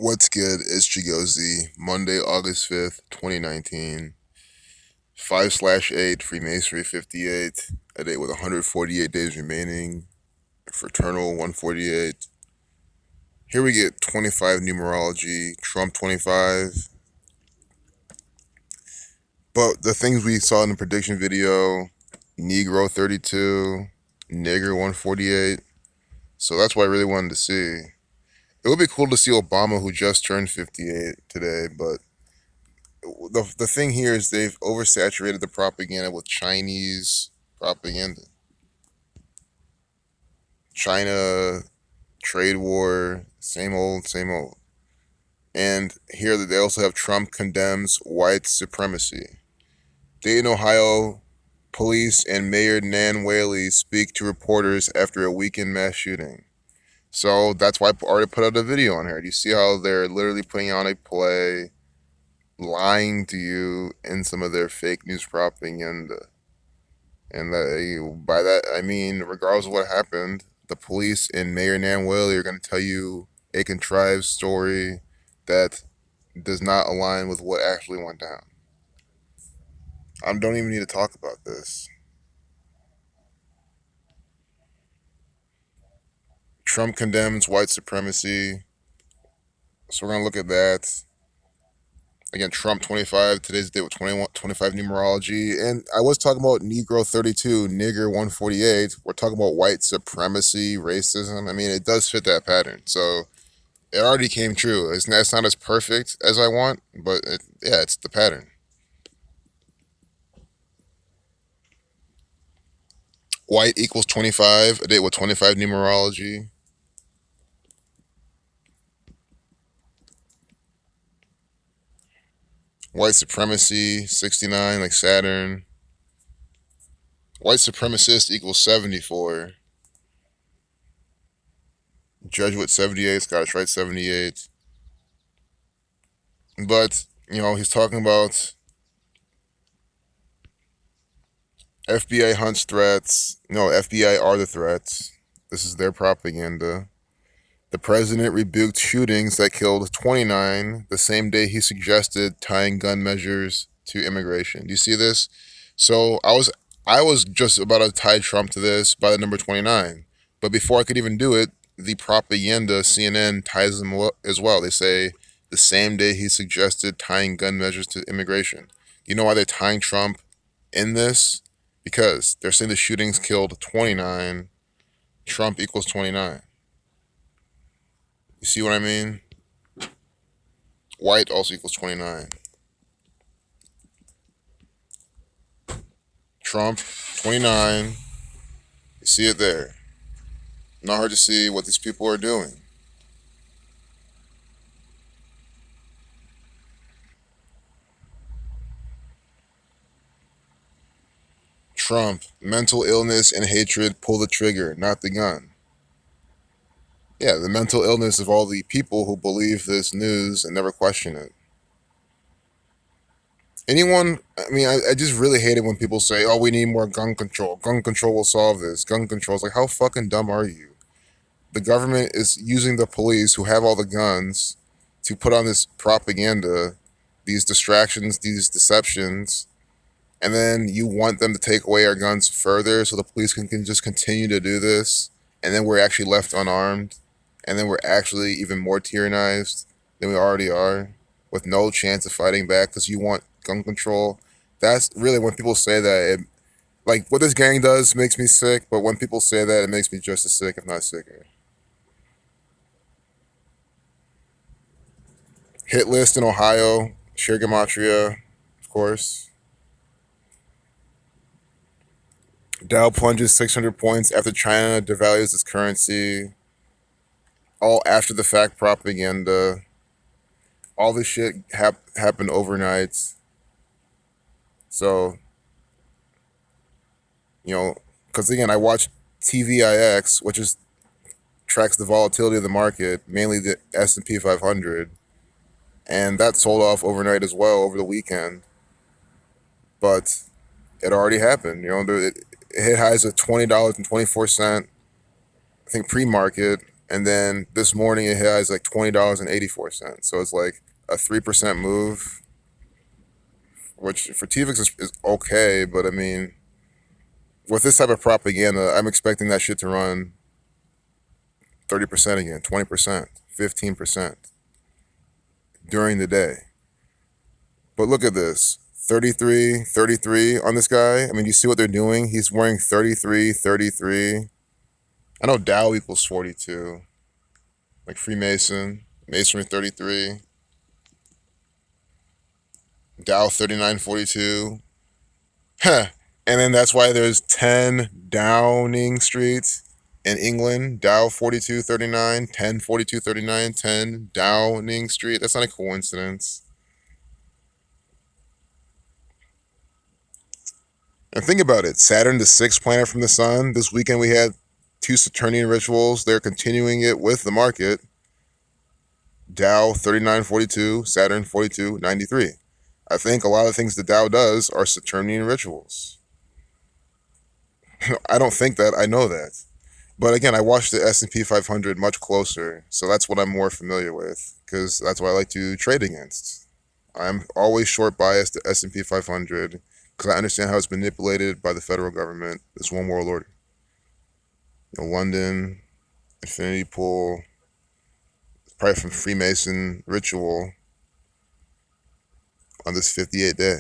What's good? It's Chigozy. Monday, August 5th, 2019. 5/8, Freemasonry 58. A day with 148 days remaining. Fraternal 148. Here we get 25 numerology, Trump 25. But the things we saw in the prediction video, Negro 32, Nigger 148. So that's what I really wanted to see. It would be cool to see Obama, who just turned 58 today, but the thing here is they've oversaturated the propaganda with Chinese propaganda. China, trade war, same old, same old. And here they also have Trump condemns white supremacy. Dayton, Ohio police and Mayor Nan Whaley speak to reporters after a weekend mass shooting. So that's why I already put out a video on here. Do you see how they're literally putting on a play, lying to you in some of their fake news propaganda? And by that, I mean, regardless of what happened, the police and Mayor Nan Whaley are going to tell you a contrived story that does not align with what actually went down. I don't even need to talk about this. Trump condemns white supremacy. So we're going to look at that. Again, Trump 25, today's date with 25 numerology. And I was talking about Negro 32, Nigger 148. We're talking about white supremacy, racism. I mean, it does fit that pattern. So it already came true. It's not as perfect as I want, but yeah, it's the pattern. White equals 25, a date with 25 numerology. White supremacy, 69, like Saturn. White supremacist equals 74. Jesuit 78, Scottish Rite 78. But, he's talking about FBI hunts threats. No, FBI are the threats. This is their propaganda. The president rebuked shootings that killed 29 the same day he suggested tying gun measures to immigration. Do you see this? So I was just about to tie Trump to this by the number 29. But before I could even do it, the propaganda CNN ties them as well. They say the same day he suggested tying gun measures to immigration. You know why they're tying Trump in this? Because they're saying the shootings killed 29. Trump equals 29. You see what I mean? White also equals 29. Trump, 29. You see it there. Not hard to see what these people are doing. Trump, mental illness and hatred, pull the trigger, not the gun. Yeah, the mental illness of all the people who believe this news and never question it. I just really hate it when people say, oh, we need more gun control. Gun control will solve this. Gun control is like, how fucking dumb are you? The government is using the police who have all the guns to put on this propaganda, these distractions, these deceptions, and then you want them to take away our guns further so the police can just continue to do this, and then we're actually left unarmed, and then we're actually even more tyrannized than we already are, with no chance of fighting back because you want gun control. That's really when people say that. Like what this gang does makes me sick, but when people say that, it makes me just as sick, if not sicker. Hit list in Ohio, share gematria, of course. Dow plunges 600 points after China devalues its currency. All after the fact propaganda. All this shit happened overnight. So, because again, I watch TVIX, which is tracks the volatility of the market, mainly the S&P 500, and that sold off overnight as well over the weekend. But it already happened. It hit highs of $20.24. I think pre-market, And then this morning it has like $20.84. So it's like a 3% move, which for TVIX is okay. But I mean, with this type of propaganda, I'm expecting that shit to run 30% again, 20%, 15% during the day. But look at this 33, 33 on this guy. I mean, you see what they're doing? He's wearing 33, 33. I know Dow equals 42, like Freemason, Masonry 33, Dow 3942. Huh. And then that's why there's 10 Downing Street in England, Dow 4239, 10 4239, 10 Downing Street. That's not a coincidence. And think about it. Saturn, the sixth planet from the sun. This weekend we had two Saturnian rituals. They're continuing it with the market. Dow 3942, Saturn 4293. I think a lot of things the Dow does are Saturnian rituals. I don't think that. I know that. But again, I watch the S&P 500 much closer, so that's what I'm more familiar with because that's what I like to trade against. I'm always short biased to S&P 500 because I understand how it's manipulated by the federal government. This one world order. London, Infinity Pool, probably from Freemason ritual on this 58 day.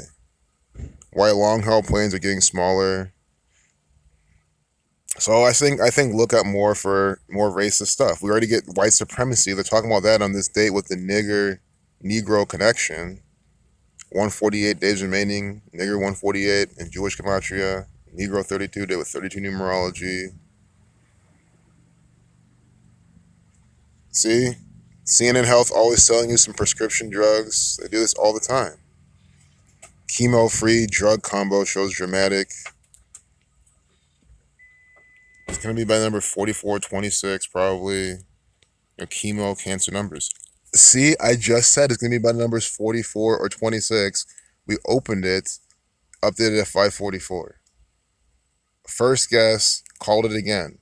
Why long haul planes are getting smaller. So I think look at more for more racist stuff. We already get white supremacy. They're talking about that on this date with the Negro connection. 148 days remaining, nigger 148 in Jewish gematria, Negro 32 day with 32 numerology. See? CNN Health always selling you some prescription drugs. They do this all the time. Chemo-free drug combo shows dramatic. It's going to be by number 4426 probably. Chemo cancer numbers. See, I just said it's going to be by numbers 44 or 26. We opened it, updated at 544. First guess, called it again.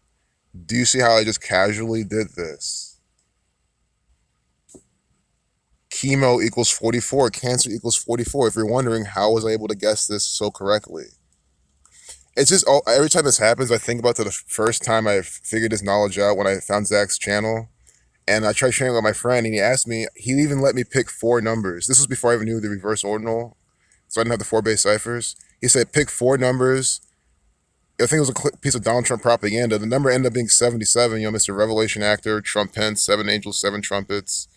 Do you see how I just casually did this? Chemo equals 44, cancer equals 44. If you're wondering how was I able to guess this so correctly? It's just every time this happens, I think about the first time I figured this knowledge out when I found Zach's channel. And I tried sharing it with my friend, and he asked me, he even let me pick 4 numbers. This was before I even knew the reverse ordinal, so I didn't have the 4 base ciphers. He said, pick 4 numbers. I think it was a piece of Donald Trump propaganda. The number ended up being 77, Mr. Revelation actor, Trump Pence, 7 angels, 7 trumpets.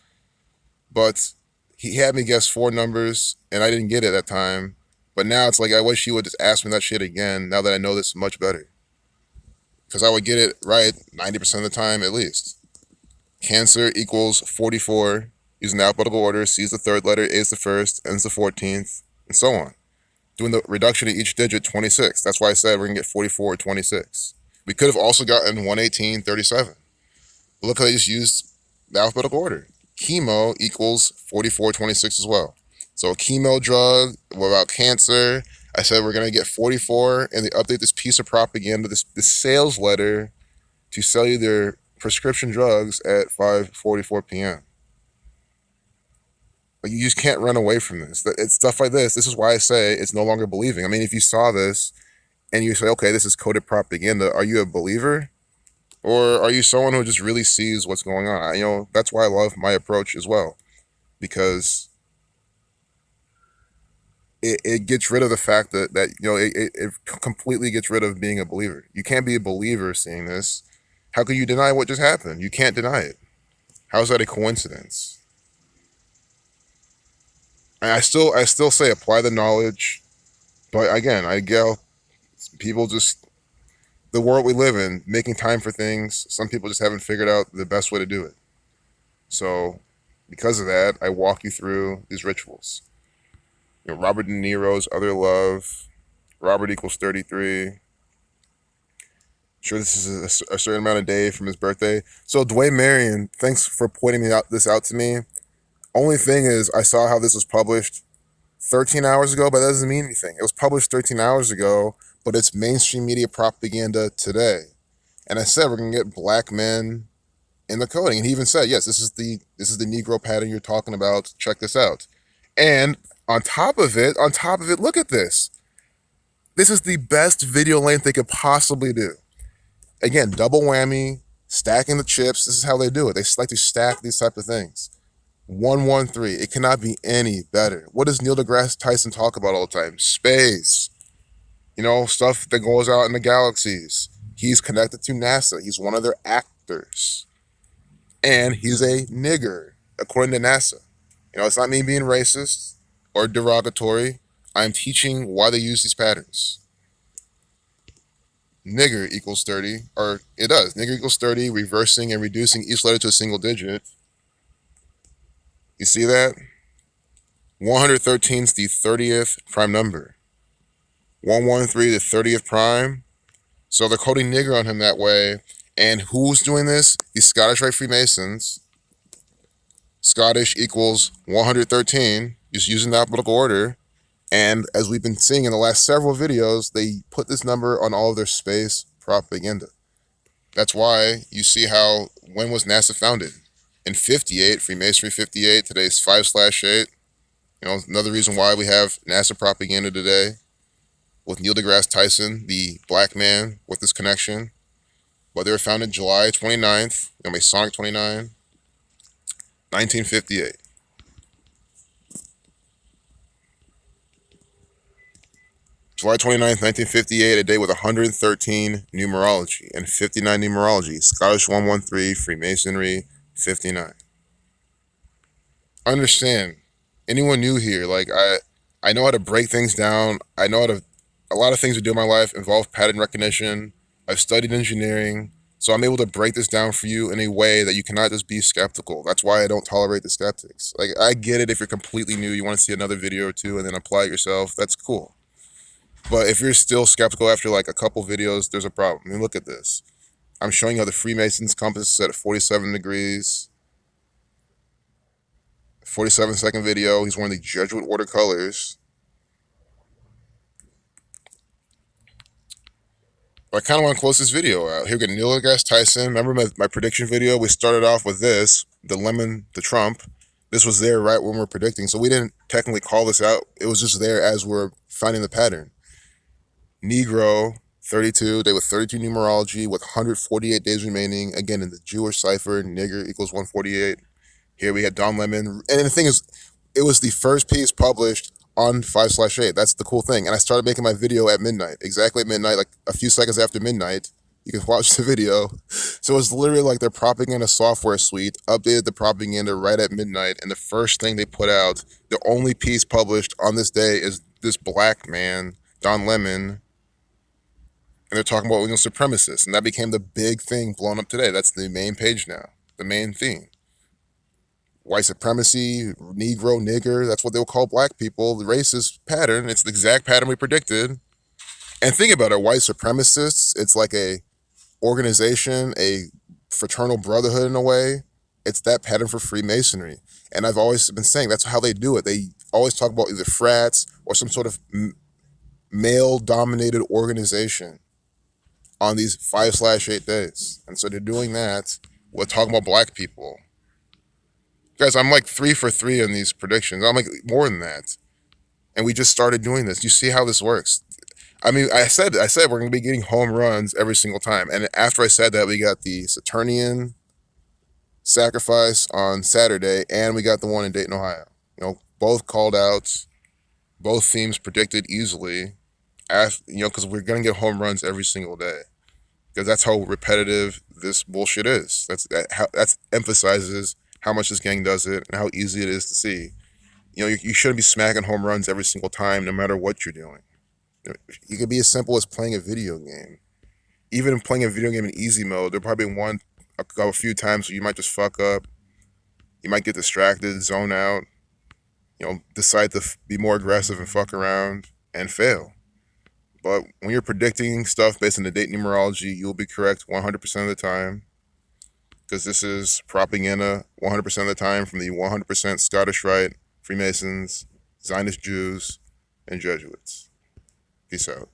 But he had me guess 4 numbers, and I didn't get it at that time. But now it's like I wish he would just ask me that shit again, now that I know this much better. Because I would get it right 90% of the time at least. Cancer equals 44, using the alphabetical order, C is the third letter, A is the first, N is the 14th, and so on. Doing the reduction of each digit, 26. That's why I said we're going to get 44 or 26. We could have also gotten 118, 37. But look how they just used the alphabetical order. Chemo equals 44, 26 as well. So a chemo drug about cancer. I said we're going to get 44, and they update this piece of propaganda, this sales letter to sell you their prescription drugs at 5:44 p.m. Like, you just can't run away from this. It's stuff like this. This is why I say it's no longer believing. I mean, if you saw this and you say, okay, this is coded propaganda, are you a believer? Or are you someone who just really sees what's going on? That's why I love my approach as well. Because it gets rid of the fact that it completely gets rid of being a believer. You can't be a believer seeing this. How could you deny what just happened? You can't deny it. How is that a coincidence? And I still say apply the knowledge, but again, I get people just the world we live in, making time for things. Some people just haven't figured out the best way to do it. So, because of that, I walk you through these rituals. Robert De Niro's Other Love. Robert equals 33. Sure, this is a certain amount of day from his birthday. So Dwayne Marion, thanks for pointing this out to me. Only thing is, I saw how this was published 13 hours ago, but that doesn't mean anything. It was published 13 hours ago, but it's mainstream media propaganda today. And I said we're going to get black men in the coding. And he even said, yes, this is the Negro pattern you're talking about. Check this out. And on top of it, look at this. This is the best video length they could possibly do. Again, double whammy, stacking the chips. This is how they do it. They like to stack these type of things. 113. It cannot be any better. What does Neil deGrasse Tyson talk about all the time? Space. Stuff that goes out in the galaxies. He's connected to NASA. He's one of their actors. And he's a nigger, according to NASA. It's not me being racist or derogatory. I'm teaching why they use these patterns. Nigger equals 30, or it does. Nigger equals 30, reversing and reducing each letter to a single digit. You see that? 113 is the 30th prime number. 113, the 30th prime. So they're coding nigger on him that way. And who's doing this? The Scottish Rite Freemasons. Scottish equals 113, just using the alphabetical order. And as we've been seeing in the last several videos, they put this number on all of their space propaganda. That's why you see when was NASA founded? In 58, Freemasonry 58, today's 5/8. Another reason why we have NASA propaganda today with Neil deGrasse Tyson, the black man with this connection. But they were founded July 29th, Masonic 29, 1958. July 29th, 1958, a day with 113 numerology and 59 numerology. Scottish 113, Freemasonry 59. Understand, anyone new here, I know how to break things down. I know a lot of things I do in my life involve pattern recognition. I've studied engineering, so I'm able to break this down for you in a way that you cannot just be skeptical. That's why I don't tolerate the skeptics. I get it if you're completely new, you want to see another video or two and then apply it yourself. That's cool. But if you're still skeptical after a couple videos, there's a problem. I mean, look at this. I'm showing you how the Freemasons compass is at 47 degrees. 47-second video. He's wearing the Jesuit order colors. But I kind of want to close this video out. Here we go, Neil deGrasse Tyson. Remember my prediction video? We started off with this, the Trump. This was there right when we're predicting. So we didn't technically call this out. It was just there as we're finding the pattern. Negro, 32, day with 32 numerology with 148 days remaining. Again, in the Jewish cipher, nigger equals 148. Here we had Don Lemon. And the thing is, it was the first piece published on 5/8. That's the cool thing. And I started making my video at midnight, exactly at midnight, like a few seconds after midnight. You can watch the video. So it's literally like their propaganda software suite updated the propaganda right at midnight. And the first thing they put out, the only piece published on this day is this black man, Don Lemon. And they're talking about supremacists. And that became the big thing blown up today. That's the main page now, the main theme. White supremacy, Negro, nigger, that's what they'll call black people. The racist pattern, it's the exact pattern we predicted. And think about it, white supremacists, it's like a organization, a fraternal brotherhood in a way. It's that pattern for Freemasonry. And I've always been saying that's how they do it. They always talk about either frats or some sort of male-dominated organization on these 5/8 days. And so they're doing that. We're talking about black people. Guys, I'm like 3 for 3 in these predictions. I'm like more than that. And we just started doing this. You see how this works. I mean, I said we're going to be getting home runs every single time. And after I said that, we got the Saturnian sacrifice on Saturday, and we got the one in Dayton, Ohio. Both called out, both themes predicted easily. Because we're going to get home runs every single day. Because that's how repetitive this bullshit is. That emphasizes how much this gang does it and how easy it is to see. You shouldn't be smacking home runs every single time, no matter what you're doing. It could be as simple as playing a video game. Even playing a video game in easy mode, there'll probably be a few times where you might just fuck up. You might get distracted, zone out, decide to be more aggressive and fuck around and fail. But when you're predicting stuff based on the date numerology, you'll be correct 100% of the time. Because this is propaganda 100% of the time from the 100% Scottish Rite, Freemasons, Zionist Jews, and Jesuits. Peace out.